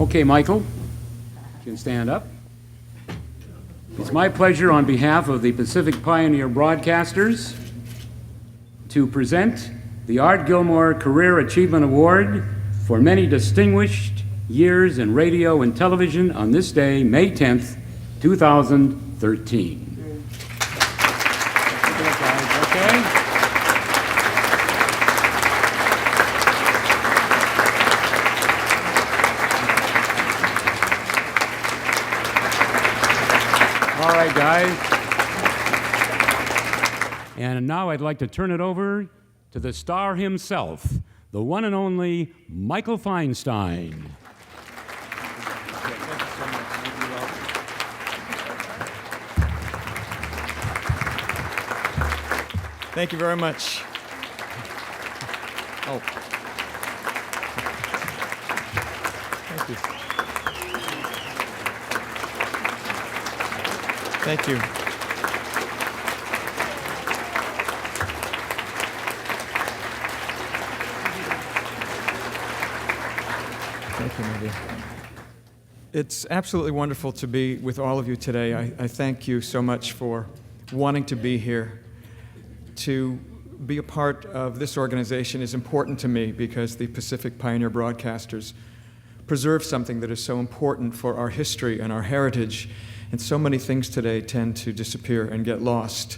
Okay, Michael, you can stand up. It's my pleasure on behalf of the Pacific Pioneer Broadcasters to present the Art Gilmore Career Achievement Award for many distinguished years in radio and television on this day, May 10th, 2013. All right, guys. And now I'd like to turn it over to the star himself, the one and only Michael Feinstein. Thank you very much. Oh. Thank you. Thank you. Thank you, my dear. It's absolutely wonderful to be with all of you today. I thank you so much for wanting to be here. To be a part of this organization is important to me because the Pacific Pioneer Broadcasters preserve something that is so important for our history and our heritage. And so many things today tend to disappear and get lost.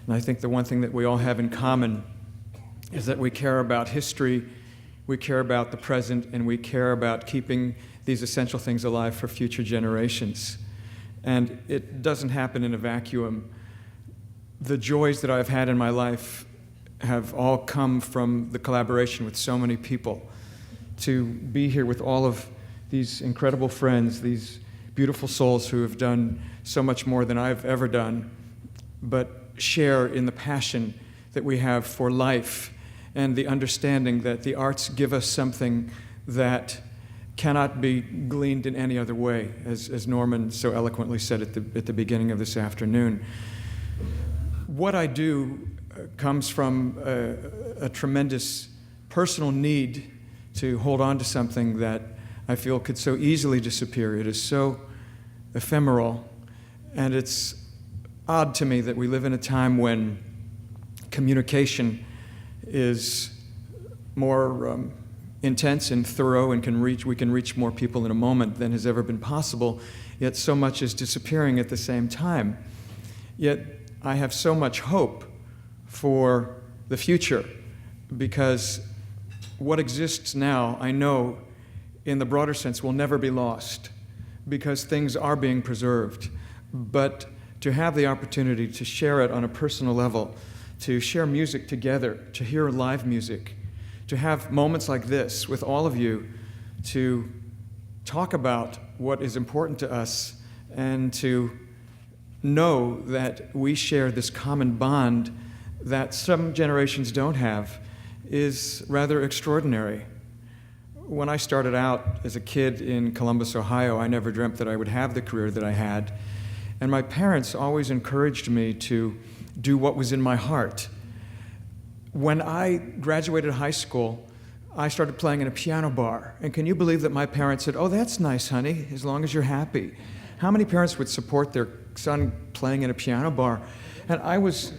And I think the one thing that we all have in common is that we care about history, we care about the present, and we care about keeping these essential things alive for future generations. And it doesn't happen in a vacuum. The joys that I've had in my life have all come from the collaboration with so many people. To be here with all of these incredible friends, these beautiful souls who have done so much more than I've ever done, but share in the passion that we have for life and the understanding that the arts give us something that cannot be gleaned in any other way, as Norman so eloquently said at the beginning of this afternoon. What I do comes from a tremendous personal need to hold on to something that I feel could so easily disappear. It is so ephemeral, and it's odd to me that we live in a time when communication is more intense and thorough and we can reach more people in a moment than has ever been possible, yet so much is disappearing at the same time. Yet I have so much hope for the future because what exists now, I know, in the broader sense, will never be lost because things are being preserved. But to have the opportunity to share it on a personal level, to share music together, to hear live music, to have moments like this with all of you, to talk about what is important to us, and to know that we share this common bond that some generations don't have is rather extraordinary. When I started out as a kid in Columbus, Ohio, I never dreamt that I would have the career that I had. And my parents always encouraged me to do what was in my heart. When I graduated high school, I started playing in a piano bar. And can you believe that my parents said, "Oh, that's nice, honey, as long as you're happy." How many parents would support their son playing in a piano bar? And I was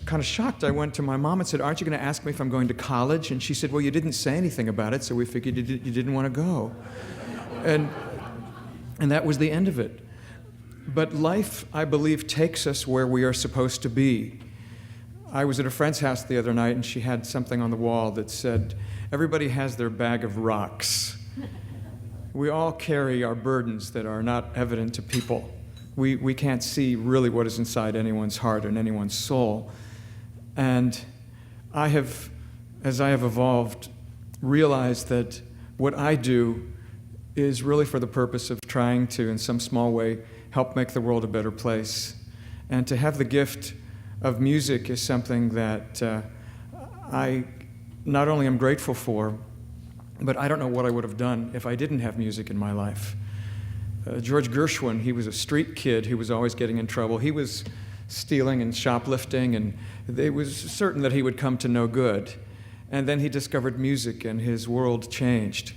kind of shocked. I went to my mom and said, "Aren't you going to ask me if I'm going to college?" And she said, "Well, you didn't say anything about it, so we figured you didn't want to go." And that was the end of it. But life, I believe, takes us where we are supposed to be. I was at a friend's house the other night, and she had something on the wall that said, "Everybody has their bag of rocks." We all carry our burdens that are not evident to people. We can't see really what is inside anyone's heart and anyone's soul. And I have, as I have evolved, realized that what I do is really for the purpose of trying to, in some small way, help make the world a better place. And to have the gift of music is something that I not only am grateful for, but I don't know what I would have done if I didn't have music in my life. George Gershwin, he was a street kid who was always getting in trouble. He was stealing and shoplifting, and it was certain that he would come to no good. And then he discovered music, and his world changed.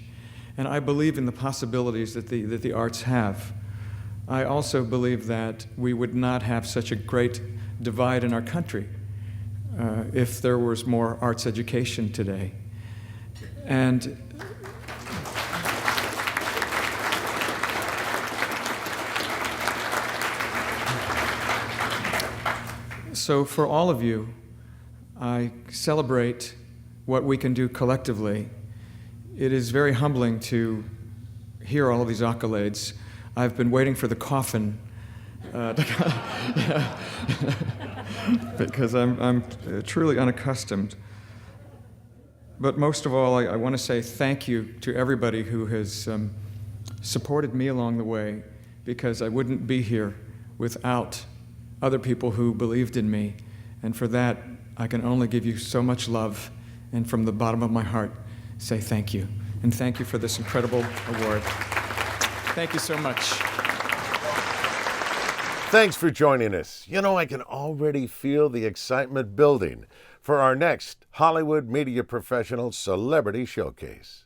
And I believe in the possibilities that the arts have. I also believe that we would not have such a great divide in our country if there was more arts education today. And so for all of you, I celebrate what we can do collectively. It is very humbling to hear all of these accolades. I've been waiting for the coffin because I'm truly unaccustomed. But most of all, I want to say thank you to everybody who has supported me along the way, because I wouldn't be here without other people who believed in me. And for that, I can only give you so much love, and from the bottom of my heart, say thank you. And thank you for this incredible award. Thank you so much. Thanks for joining us. You know, I can already feel the excitement building for our next Hollywood Media Professional Celebrity Showcase.